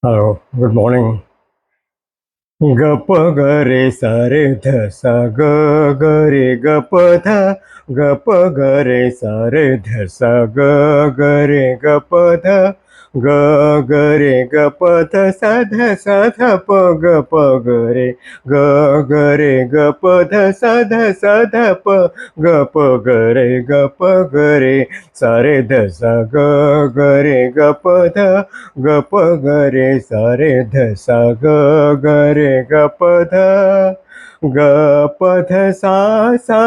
Hello, good morning. ग प ग रे सा रे ध सा ग ग रे ग प ध ग प ग रे सा रे ध सा ग ग रे ग प ध ग ग रे ग प ध सा ध सा ध प ग रे ग ग रे ग प ध सा ध सा ध प ग रे ग प ग रे सा रे ध सा ग ग रे ग प ध ग प ग रे सा रे ध सा ग ग रे ग प ध ग प ध सा सा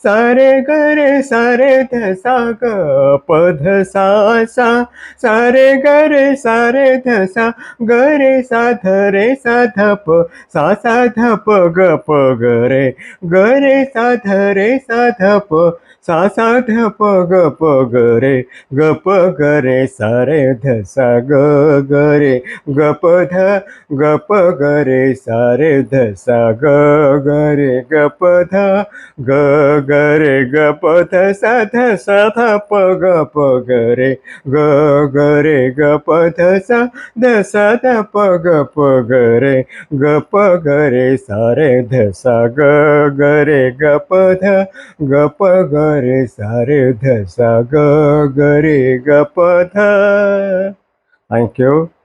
सा रे ग रे सा रे ध सा ग प ध सा सा सा रे ग रे सा रे ध सा ग रे सा ध रे सा ध प सा ध प ग रे सा ध रे सा ध प सा ध प ग ग रे सा रे ध सा ग ग रे ग प ध ग प ग रे सा रे ध सा ग ग रे ग प ध ग ग रे ग प ध सा ध सा ध प ग रे ग ग रे ग प ध सा ध सा ध प ग रे ग प ग रे सा रे ध सा ग ग रे ग प ध ग प ग रे सा रे ध सा ग ग रे ग प ध. Thank you.